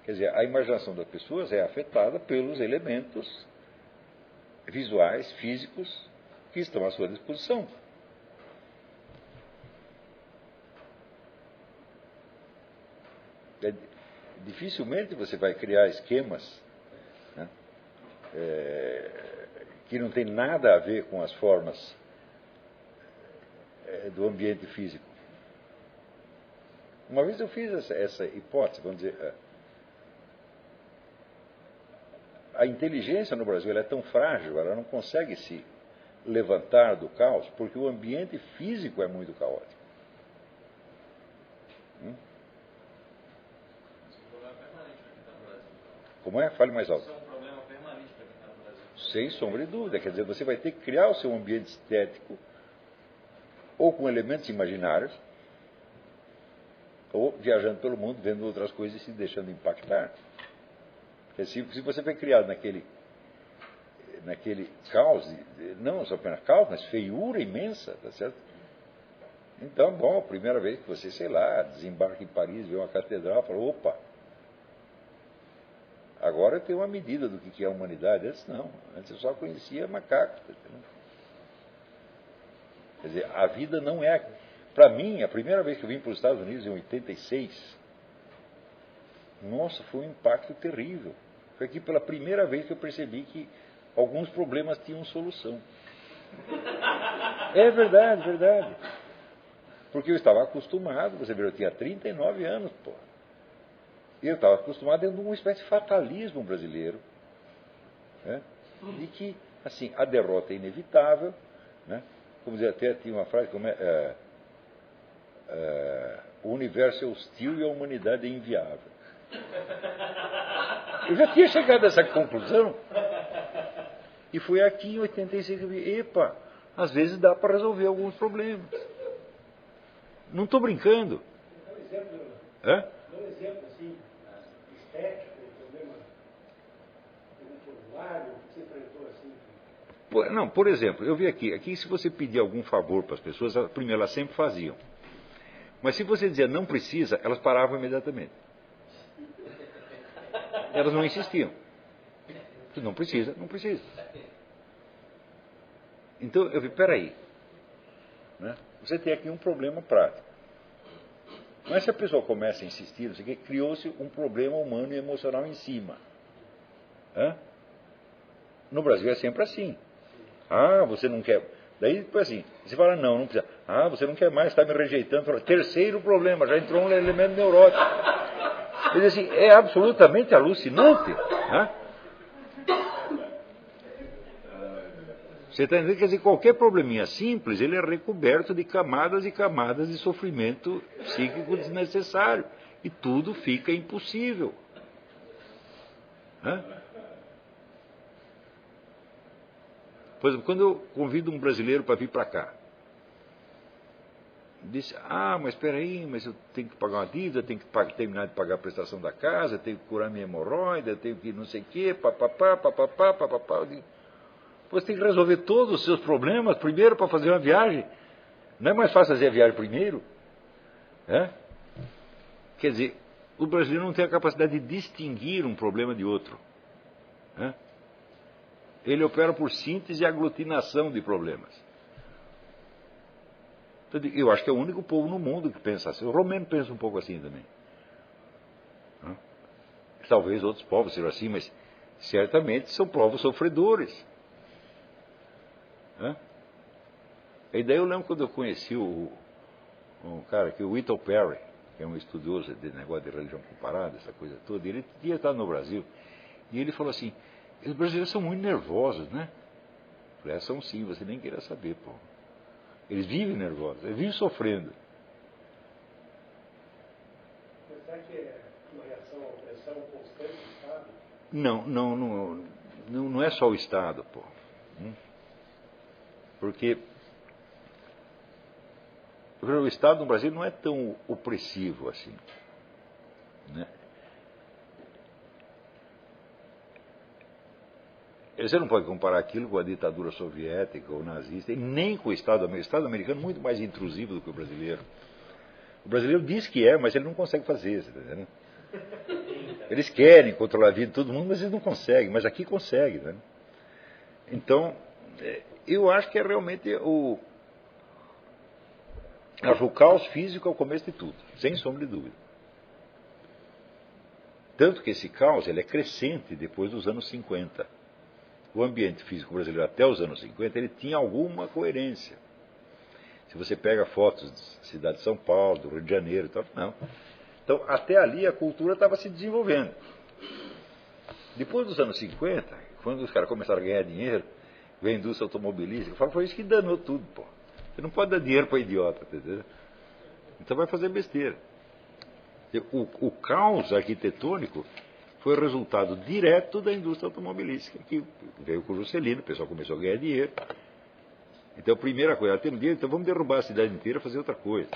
Quer dizer, a imaginação das pessoas é afetada pelos elementos visuais, físicos, que estão à sua disposição. Dificilmente você vai criar esquemas, né, que não tem nada a ver com as formas do ambiente físico. Uma vez eu fiz essa hipótese, vamos dizer, a inteligência no Brasil ela é tão frágil, ela não consegue se levantar do caos, porque o ambiente físico é muito caótico. Como é? Fale mais alto. Isso é um problema permanente para quem está no Brasil. Sem sombra de dúvida. Quer dizer, você vai ter que criar o seu ambiente estético ou com elementos imaginários, ou viajando pelo mundo, vendo outras coisas e se deixando impactar. Porque se você foi criado naquele caos, não só apenas caos, mas feiura imensa, tá certo? Então, bom, a primeira vez que você, sei lá, desembarca em Paris, vê uma catedral, fala, opa, agora eu tenho uma medida do que é a humanidade. Antes não, antes eu só conhecia macacos. Quer dizer, a vida não é... Para mim, a primeira vez que eu vim para os Estados Unidos, em 86, nossa, foi um impacto terrível. Foi aqui pela primeira vez que eu percebi que alguns problemas tinham solução. É verdade, verdade. Porque eu estava acostumado, você viu, eu tinha 39 anos, pô. E eu estava acostumado a uma espécie de fatalismo brasileiro, né? De que, assim, a derrota é inevitável, né? Como dizer, até tinha uma frase, como o universo é hostil e a humanidade é inviável. Eu já tinha chegado a essa conclusão. E foi aqui em 86 que eu vi, epa, às vezes dá para resolver alguns problemas. Não estou brincando. Dá um exemplo, assim, estético, problema formulário, que você enfrentou assim. Não, por exemplo, eu vi aqui se você pedir algum favor para as pessoas, primeiro elas sempre faziam. Mas se você dizia não precisa, elas paravam imediatamente. Elas não insistiam. Se não precisa, não precisa. Então eu vi, peraí, né? Você tem aqui um problema prático. Mas se a pessoa começa a insistir, criou-se um problema humano e emocional em cima. No Brasil é sempre assim. Ah, você não quer. Daí depois assim, você fala, não precisa. Ah, você não quer mais, está me rejeitando. Terceiro problema, já entrou um elemento neurótico. Quer dizer assim, é absolutamente alucinante. Você está entendendo? Quer dizer, qualquer probleminha simples, ele é recoberto de camadas e camadas de sofrimento psíquico desnecessário. E tudo fica impossível. Por exemplo, quando eu convido um brasileiro para vir para cá, disse, mas espera aí, mas eu tenho que pagar uma dívida, tenho que terminar de pagar a prestação da casa, tenho que curar minha hemorroida, tenho que não sei o quê, papapá. Você tem que resolver todos os seus problemas primeiro para fazer uma viagem. Não é mais fácil fazer a viagem primeiro? Quer dizer, o brasileiro não tem a capacidade de distinguir um problema de outro. Ele opera por síntese e aglutinação de problemas. Eu acho que é o único povo no mundo que pensa assim. O romeno pensa um pouco assim também. Talvez outros povos sejam assim, mas certamente são povos sofredores. E daí eu lembro quando eu conheci um cara que o Whittle Perry, que é um estudioso de negócio de religião comparada, essa coisa toda, ele tinha estado no Brasil, e ele falou assim, os brasileiros são muito nervosos, né? Eu falei, são sim, você nem queira saber, pô. Eles vivem nervosos, eles vivem sofrendo. Mas será que é uma reação à opressão constante do Estado? Não é só o Estado, pô. Porque o Estado no Brasil não é tão opressivo assim, né? Você não pode comparar aquilo com a ditadura soviética ou nazista, e nem com o Estado americano, muito mais intrusivo do que o brasileiro. O brasileiro diz que é, mas ele não consegue fazer, você está entendendo? Eles querem controlar a vida de todo mundo, mas eles não conseguem. Mas aqui conseguem, né? Então, eu acho que é realmente acho o caos físico é o começo de tudo, sem sombra de dúvida. Tanto que esse caos ele é crescente depois dos anos 50. O ambiente físico brasileiro até os anos 50 ele tinha alguma coerência. Se você pega fotos da cidade de São Paulo, do Rio de Janeiro e tal, não. Então, até ali a cultura estava se desenvolvendo. Depois dos anos 50, quando os caras começaram a ganhar dinheiro, veio a indústria automobilística, eu falo, foi isso que danou tudo, pô. Você não pode dar dinheiro para idiota, entendeu? Então vai fazer besteira. O caos arquitetônico foi resultado direto da indústria automobilística, que veio com o Juscelino, o pessoal começou a ganhar dinheiro. Então, a primeira coisa, temos dinheiro, então vamos derrubar a cidade inteira e fazer outra coisa.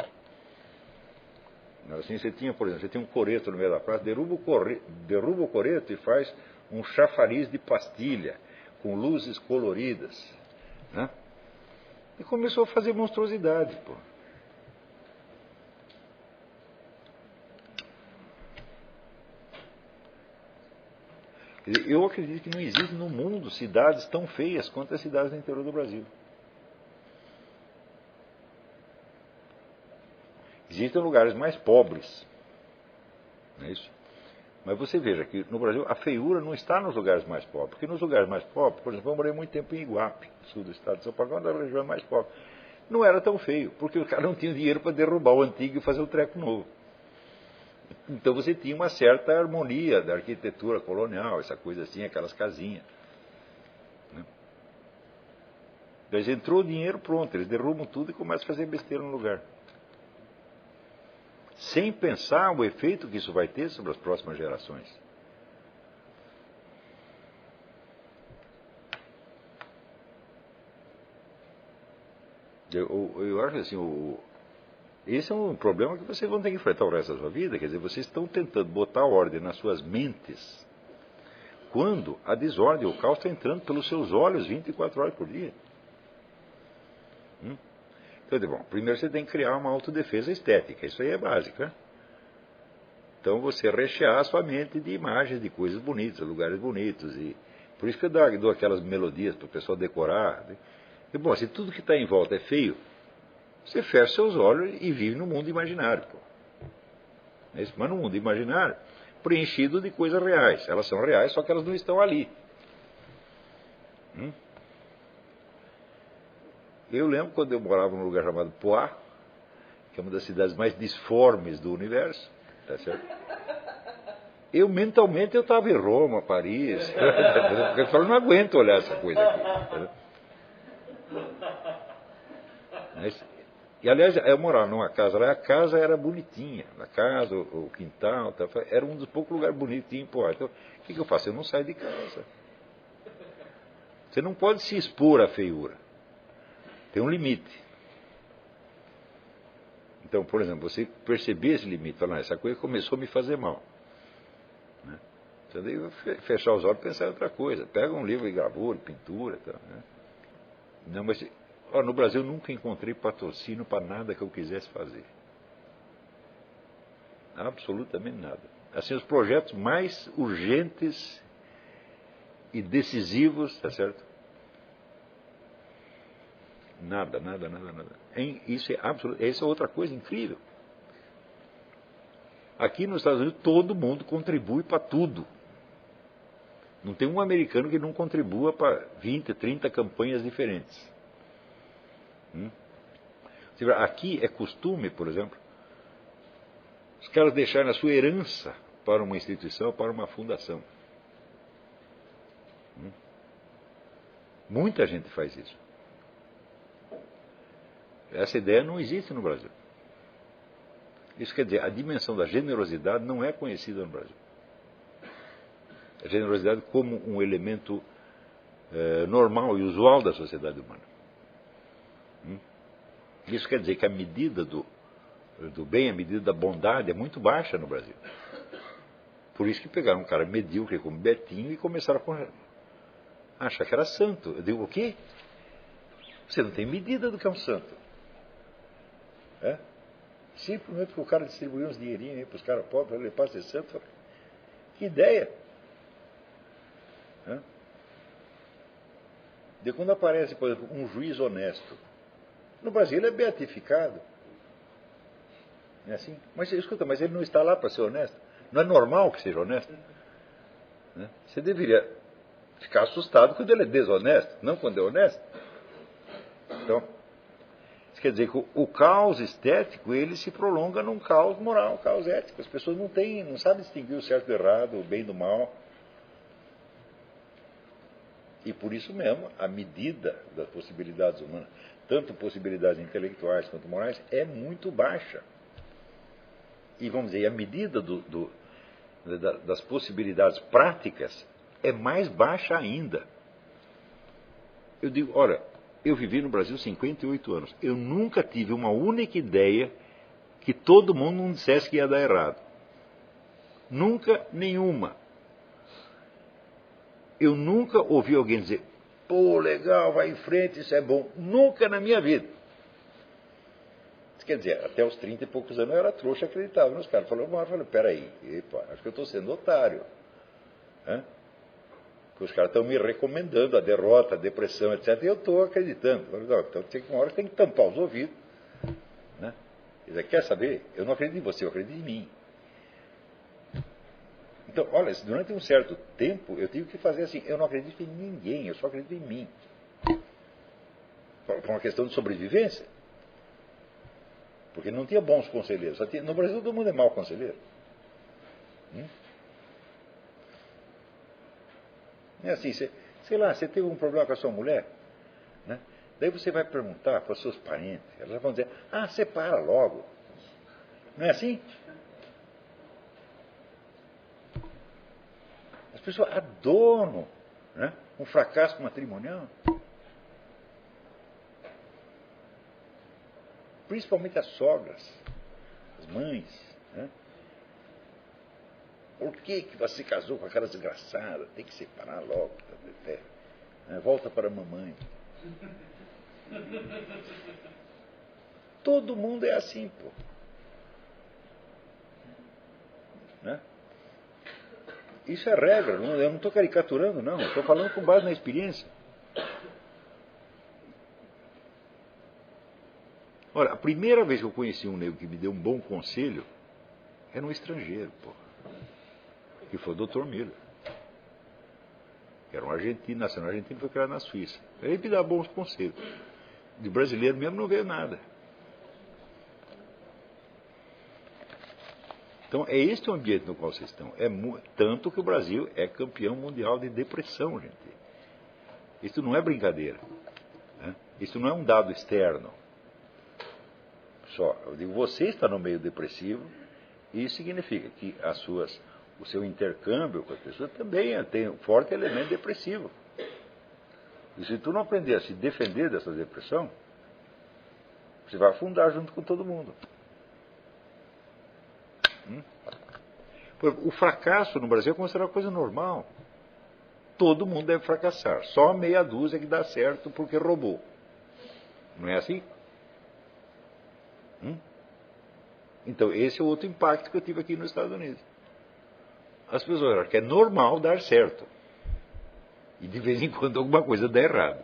Assim, você tinha, por exemplo, você tem um coreto no meio da praça, derruba o coreto e faz um chafariz de pastilha, com luzes coloridas. Né? E começou a fazer monstruosidade, pô. Eu acredito que não existe no mundo cidades tão feias quanto as cidades do interior do Brasil. Existem lugares mais pobres, não é isso? Mas você veja que no Brasil a feiura não está nos lugares mais pobres, porque nos lugares mais pobres, por exemplo, eu morei muito tempo em Iguape, sul do estado de São Paulo, uma das regiões mais pobres. Não era tão feio, porque os caras não tinham dinheiro para derrubar o antigo e fazer o treco novo. Então você tinha uma certa harmonia da arquitetura colonial, essa coisa assim, aquelas casinhas. Né? Mas entrou o dinheiro, pronto, eles derrubam tudo e começam a fazer besteira no lugar. Sem pensar o efeito que isso vai ter sobre as próximas gerações. Eu acho assim, esse é um problema que vocês vão ter que enfrentar o resto da sua vida. Quer dizer, vocês estão tentando botar ordem nas suas mentes, quando a desordem, o caos está entrando pelos seus olhos 24 horas por dia. Então, bom, primeiro você tem que criar uma autodefesa estética, isso aí é básico, né? Então você rechear a sua mente de imagens de coisas bonitas, lugares bonitos, e por isso que eu dou aquelas melodias para o pessoal decorar. E, bom, se tudo que está em volta é feio, você fecha seus olhos e vive no mundo imaginário, pô. Mas no mundo imaginário, preenchido de coisas reais. Elas são reais, só que elas não estão ali. Eu lembro quando eu morava num lugar chamado Poá, que é uma das cidades mais disformes do universo, tá certo? Eu mentalmente eu estava em Roma, Paris, porque eu falo, não aguento olhar essa coisa aqui. E aliás, eu morava numa casa lá, a casa era bonitinha, a casa, o quintal, era um dos poucos lugares bonitos que tinha em Poá. Então, o que eu faço? Eu não saio de casa. Você não pode se expor à feiura. Tem um limite. Então, por exemplo, você perceber esse limite, falar, essa coisa começou a me fazer mal. Né? Então, daí eu fechar os olhos e pensar em outra coisa. Pega um livro de gravura, pintura. Tá, né? Não, mas no Brasil eu nunca encontrei patrocínio para nada que eu quisesse fazer. Absolutamente nada. Assim, os projetos mais urgentes e decisivos, tá certo? Nada. Isso é absoluto. Essa é outra coisa incrível. Aqui nos Estados Unidos todo mundo contribui para tudo. Não tem um americano que não contribua para 20, 30 campanhas diferentes. Aqui é costume, por exemplo, os caras deixarem a sua herança para uma instituição, para uma fundação. Muita gente faz isso. Essa ideia não existe no Brasil. Isso quer dizer, a dimensão da generosidade não é conhecida no Brasil. A generosidade como um elemento normal e usual da sociedade humana. Isso quer dizer que a medida do bem, a medida da bondade é muito baixa no Brasil. Por isso que pegaram um cara medíocre como Betinho e começaram a achar que era santo. Eu digo, o quê? Você não tem medida do que é um santo. Simplesmente que o cara distribuiu uns dinheirinhos para os caras pobres, ele passa de santo. Que ideia! De quando aparece, por exemplo, um juiz honesto. No Brasil ele é beatificado. Não é assim? Mas escuta, mas ele não está lá para ser honesto. Não é normal que seja honesto? Né? Você deveria ficar assustado quando ele é desonesto, não quando é honesto. Então, isso quer dizer que o caos estético ele se prolonga num caos moral, um caos ético. As pessoas não sabem distinguir o certo do errado, o bem do mal. E por isso mesmo, a medida das possibilidades humanas, tanto possibilidades intelectuais quanto morais, é muito baixa. E vamos dizer, a medida das possibilidades práticas é mais baixa ainda. Eu digo, olha, eu vivi no Brasil 58 anos. Eu nunca tive uma única ideia que todo mundo não dissesse que ia dar errado. Nunca nenhuma. Eu nunca ouvi alguém dizer, pô, legal, vai em frente, isso é bom. Nunca na minha vida. Isso quer dizer, até os 30 e poucos anos eu era trouxa, acreditava nos caras. Eu falei, peraí, acho que eu estou sendo otário. Porque os caras estão me recomendando a derrota, a depressão, etc. E eu estou acreditando. Então uma hora tem que tampar os ouvidos. Né? Quer saber? Eu não acredito em você, eu acredito em mim. Então, olha, durante um certo tempo eu tive que fazer assim, eu não acredito em ninguém, eu só acredito em mim. Por uma questão de sobrevivência. Porque não tinha bons conselheiros. No Brasil todo mundo é mau conselheiro. É assim, sei lá, você teve um problema com a sua mulher, né? Daí você vai perguntar para os seus parentes, elas vão dizer, separa logo. Não é assim? As pessoas adoram, né, um fracasso matrimonial. Principalmente as sogras, as mães. Né? Por que você casou com aquela desgraçada? Tem que separar logo. Volta para a mamãe. Todo mundo é assim, pô. Né? Isso é regra, eu não estou caricaturando, não. Estou falando com base na experiência. Ora, a primeira vez que eu conheci um negro que me deu um bom conselho era um estrangeiro, pô. Que foi o Dr. Miller. Que era um argentino, nacional argentino, foi criado na Suíça. Ele me dá bons conselhos. De brasileiro mesmo não veio nada. Então, é este o ambiente no qual vocês estão. Tanto que o Brasil é campeão mundial de depressão, gente. Isso não é brincadeira. Né? Isso não é um dado externo. Só, eu digo, você está no meio depressivo, e isso significa que o seu intercâmbio com as pessoas também tem um forte elemento depressivo. E se tu não aprender a se defender dessa depressão, você vai afundar junto com todo mundo. O fracasso no Brasil é considerado coisa normal. Todo mundo deve fracassar. Só meia dúzia que dá certo porque roubou. Não é assim? Então, esse é o outro impacto que eu tive aqui nos Estados Unidos. As pessoas acham que é normal dar certo. E de vez em quando alguma coisa dá errado.